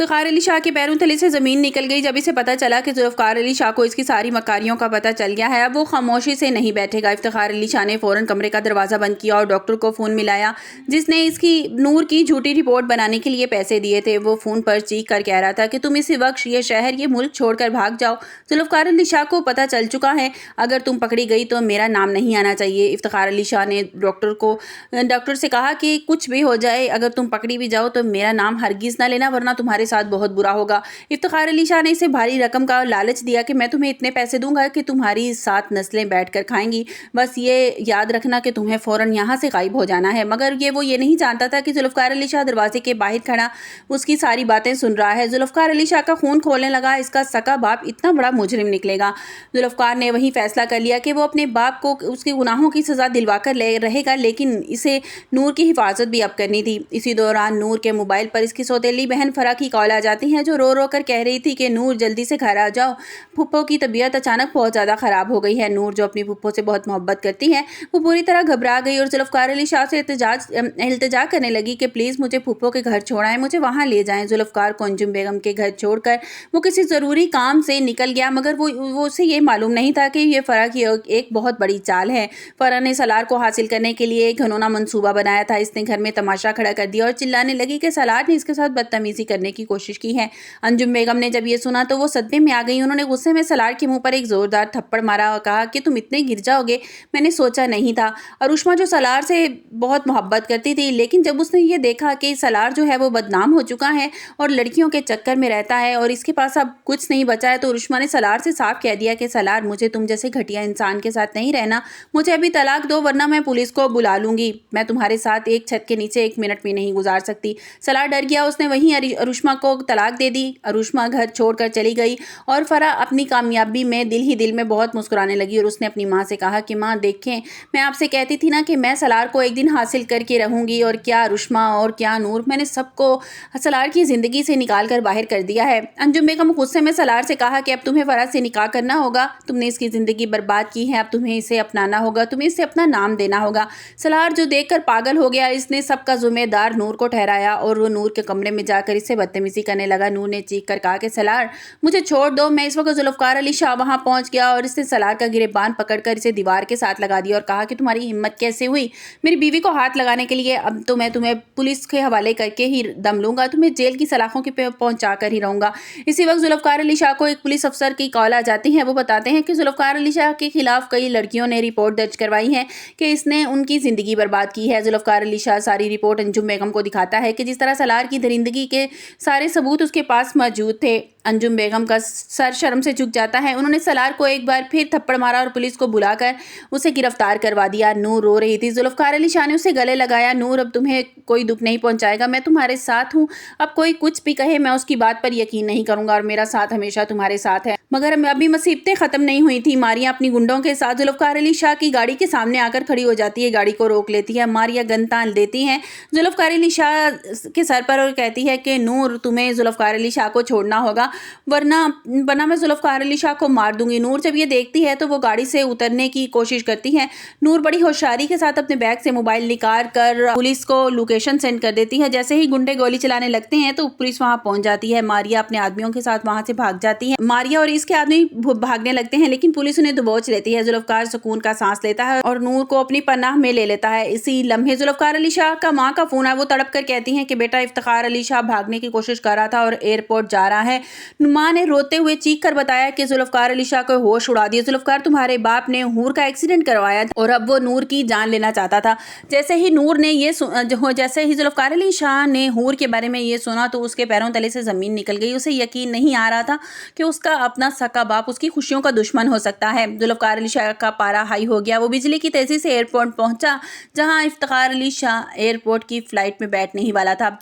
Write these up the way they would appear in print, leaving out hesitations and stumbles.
इफ्तिखार अली शाह के पैरों तले से ज़मीन निकल गई जब इसे पता चला कि ज़ुल्फ़िकार अली शाह को इसकी सारी मकारियों का पता चल गया है। अब वो खामोशी से नहीं बैठेगा। इफ्तिखार अली शाह ने फ़ौरन कमरे का दरवाज़ा बंद किया और डॉक्टर को फ़ोन मिलाया जिसने इसकी नूर की झूठी रिपोर्ट बनाने के लिए पैसे दिए थे। वो फ़ोन पर चीख कर कह रहा था कि तुम इसी वक्त ये शहर, ये मुल्क छोड़कर भाग जाओ। ज़ुल्फ़िकार अली शाह को पता चल चुका है, अगर तुम पकड़ी गई तो मेरा नाम नहीं आना चाहिए। इफ्तिखार अली शाह ने डॉक्टर से कहा कि कुछ भी हो जाए, अगर तुम पकड़ी भी जाओ तो मेरा नाम हरगिज़ ना लेना, वरना तुम्हारे साथ बहुत बुरा होगा। इफ्तिखार अली शाह ने इसे भारी रकम का लालच दिया कि मैं तुम्हें इतने पैसे दूंगा कि तुम्हारी 7 नस्लें बैठकर खाएंगी, बस ये याद रखना कि तुम्हें फ़ौरन यहाँ से गायब हो जाना है। मगर वो ये नहीं जानता था कि ज़ुल्फ़िकार अली शाह दरवाजे के बाहर खड़ा उसकी सारी बातें सुन रहा है। ज़ुल्फ़िकार अली शाह का खून खोलने लगा, इसका सका बाप इतना बड़ा मुजरिम निकलेगा। ज़ुल्फ़िकार ने वही फैसला कर लिया कि वो अपने बाप को उसके गुनाहों की सज़ा दिलवा कर रहेगा, लेकिन इसे नूर की हिफाजत भी अब करनी थी। इसी दौरान नूर के मोबाइल पर इसकी सौतेली बहन फरा की कॉल आ जाती है जो रो रो कर कह रही थी कि नूर जल्दी से घर आ जाओ, फुप्पो की तबीयत अचानक बहुत ज़्यादा ख़राब हो गई है। नूर जो अपनी फुप्पो से बहुत मोहब्बत करती है वो पूरी तरह घबरा गई और ज़ुल्फ़िकार अली शाह से इल्तिजा करने लगी कि प्लीज़ मुझे फुप्पो के घर छोड़ाएं, मुझे वहाँ ले जाएं। ज़ुल्फ़िकार को अंजुम बेगम के घर छोड़कर वो किसी ज़रूरी काम से निकल गया, मगर वो उसे ये मालूम नहीं था कि ये फ़रा की एक बहुत बड़ी चाल है। फ़रा ने सलार को हासिल करने के लिए एक घिनौना मंसूबा बनाया था। इसने घर में तमाशा खड़ा कर दिया और चिल्लाने लगी कि सलार ने इसके साथ बदतमीज़ी करने की कोशिश की है। अंजुम बेगम ने जब ये सुना तो वो सदमे में आ गई। उन्होंने गुस्से में सलार के मुंह पर एक ज़ोरदार थप्पड़ मारा और कहा कि तुम इतने गिर जाओगे, मैंने सोचा नहीं था। अरुष्मा जो सलार से बहुत मोहब्बत करती थी, लेकिन जब उसने ये देखा कि सलार जो है वो बदनाम हो चुका है और लड़कियों के चक्कर में रहता है और इसके पास अब कुछ नहीं बचा है, तो अरुष्मा ने सलार से साफ कह दिया कि सलार, मुझे तुम जैसे घटिया इंसान के साथ नहीं रहना, मुझे अभी तलाक दो वरना मैं पुलिस को बुला लूंगी। मैं तुम्हारे साथ एक छत के नीचे 1 मिनट भी नहीं गुजार सकती। सलार डर गया, उसने वहीं अरुष्मा को तलाक दे दी। अरुष्मा घर छोड़कर चली गई और फरा अपनी कामयाबी में दिल ही दिल में बहुत मुस्कुराने लगी और उसने अपनी माँ से कहा कि माँ देखें, मैं आपसे कहती थी ना कि मैं सलार को एक दिन हासिल करके रहूंगी, और क्या अरुष्मा और क्या नूर, मैंने सबको सलार की ज़िंदगी से निकाल कर बाहर कर दिया है। अंजुम बेगम गुस्से में सलार से कहा कि अब तुम्हें फरा से निकाह करना होगा, तुमने इसकी ज़िंदगी बर्बाद की है, अब तुम्हें इसे अपनाना होगा, तुम्हें इसे अपना नाम देना होगा। सलार जो देखकर पागल हो गया, इसने सबका जिम्मेदार नूर को ठहराया और वो नूर के कमरे में जाकर इससे बदतमीजी करने लगा। नूर ने चीख कर कहा कि सलार, मुझे छोड़ दो। मैं इस वक्त ज़ुल्फ़िकार अली शाह वहाँ पहुँच गया और इसने सलार का गिरेबान पकड़कर इसे दीवार के साथ लगा दिया और कहा कि तुम्हारी हिम्मत कैसे हुई मेरी बीवी को हाथ लगाने के लिए, अब तो मैं तुम्हें पुलिस के हवाले करके ही दम लूंगा, तुम्हें जेल की सलाखों के पे पहुंचा कर ही रहूंगा। इसी वक्त ज़ुल्फ़िकार अली शाह को एक पुलिस अफसर की कॉल आ जाती है। वो बताते हैं कि ज़ुल्फ़िकार अली शाह के खिलाफ कई लड़कियों ने रिपोर्ट दर्ज करवाई है कि इसने उनकी ज़िंदगी बर्बाद की है। ज़ुल्फ़िकार अली शाह सारी रिपोर्ट अंजुम बेगम को दिखाता है कि जिस तरह सलार की दरिंदगी के सारे सबूत उसके पास मौजूद थे। अंजुम बेगम का सर शर्म से झुक जाता है। उन्होंने सलार को एक बार फिर थप्पड़ मारा और पुलिस को बुलाकर उसे गिरफ्तार करवा दिया। नूर रो रही थी। ज़ुल्फ़िकार अली शाह ने उसे गले लगाया, नूर अब तुम्हें कोई दुख नहीं पहुंचाएगा, मैं तुम्हारे साथ हूँ, अब कोई कुछ भी कहे मैं उसकी बात पर यकीन नहीं करूंगा और मेरा साथ हमेशा तुम्हारे साथ है। मगर अभी मुसीबतें ख़त्म नहीं हुई थी। मारिया अपनी गुंडों के साथ ज़ुल्फ़िकार अली शाह की गाड़ी के सामने आकर खड़ी हो जाती है, गाड़ी को रोक लेती है। मारिया गन तान देती हैं ज़ुल्फ़िकार अली शाह के सर पर और कहती है कि नूर, तुम्हें ज़ुल्फ़िकार अली शाह को छोड़ना होगा, वरना मैं ज़ुल्फ़िकार अली शाह को मार दूंगी। नूर जब ये देखती है तो वो गाड़ी से उतरने की कोशिश करती है। नूर बड़ी होशियारी के साथ अपने बैग से मोबाइल निकाल कर पुलिस को लोकेशन सेंड कर देती है। जैसे ही गुंडे गोली चलाने लगते हैं तो पुलिस वहां पहुंच जाती है। मारिया अपने आदमियों के साथ वहां से भाग जाती है। मारिया और इसके आदमी भागने लगते हैं, लेकिन पुलिस उन्हें दबोच लेती है। ज़ुल्फ़िकार सुकून का सांस लेता है और नूर को अपनी पनाह में ले लेता है। इसी लम्हे ज़ुल्फ़िकार अली शाह का माँ का फोन है। वो तड़प कर कहती हैं कि बेटा, इफ्तिखार अली शाह भागने की कोशिश कर रहा था और एयरपोर्ट जा रहा है। माँ ने रोते हुए चीख कर बताया कि ज़ुल्फ़िकार अली शाह को होश उड़ा दिए। ज़ुल्फ़िकार, तुम्हारे बाप ने हूर का एक्सीडेंट करवाया और अब वो नूर की जान लेना चाहता था। जैसे ही ज़ुल्फ़िकार अली शाह ने हूर के बारे में ये सुना तो उसके पैरों तले से ज़मीन निकल गई। उसे यकीन नहीं आ रहा था कि उसका अपना सका बाप उसकी खुशियों का दुश्मन हो सकता है। ज़ुल्फ़िकार अली शाह का पारा हाई हो गया। वो बिजली की तेज़ी से एयरपोर्ट पहुंचा जहां इफ्तिखार अली शाह एयरपोर्ट की फ़्लाइट में बैठने ही वाला था।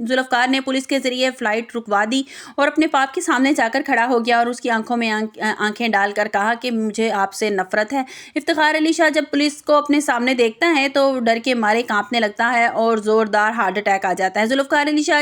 ज़ुल्फ़िकार ने पुलिस के ज़रिए फ़्लाइट रुकवा दी और अपने बाप के सामने जाकर खड़ा हो गया और उसकी आंखों में आंखें डालकर कहा कि मुझे आपसे नफ़रत है। इफ्तिखार अली शाह जब पुलिस को अपने सामने देखता है तो डर के मारे कांपने लगता है और ज़ोरदार हार्ट अटैक आ जाता है। ज़ुल्फ़िकार अली शाह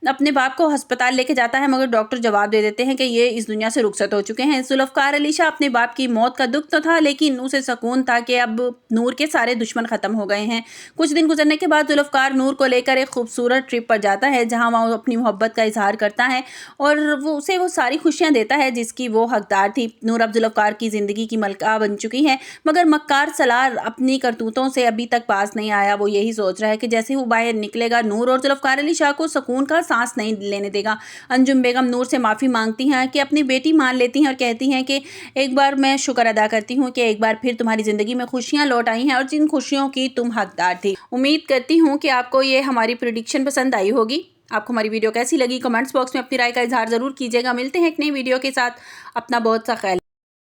अपने बाप को अस्पताल लेके जाता है, मगर डॉक्टर जवाब दे देते हैं कि ये इस दुनिया से रुखसत हो चुके हैं। ज़ुल्फ़िकार अली शाह अपने बाप की मौत का दुख तो था, लेकिन उसे सुकून था कि अब नूर के सारे दुश्मन ख़त्म हो गए हैं। कुछ दिन गुजरने के बाद ज़ुल्फ़िकार नूर को लेकर एक खूबसूरत ट्रिप पर جاتا ہے جہاں وہ اپنی محبت کا اظہار کرتا ہے اور اسے وہ ساری خوشیاں دیتا ہے جس کی وہ حقدار تھی۔ نور اب ذوالفقار کی زندگی کی ملکہ بن چکی ہے، مگر مکار سالار اپنی کرتوتوں سے ابھی تک پاس نہیں آیا۔ وہ یہی سوچ رہا ہے کہ جیسے وہ باہر نکلے گا نور اور ذوالفقار علی شاہ کو سکون کا سانس نہیں لینے دے گا۔ انجم بیگم نور سے معافی مانگتی ہیں کہ اپنی بیٹی مان لیتی ہیں اور کہتی ہیں کہ ایک بار میں شکر ادا کرتی ہوں کہ ایک بار پھر تمہاری زندگی میں خوشیاں لوٹ آئی ہیں اور جن خوشیوں کی تم حقدار تھی۔ امید کرتی ہوں کہ آپ کو یہ ہماری پریڈکشن پسند آئی ہوگی۔ آپ کو ہماری ویڈیو کیسی لگی کمنٹس باکس میں اپنی رائے کا اظہار ضرور کیجیے گا۔ ملتے ہیں ایک نئی ویڈیو کے ساتھ، اپنا بہت سا خیال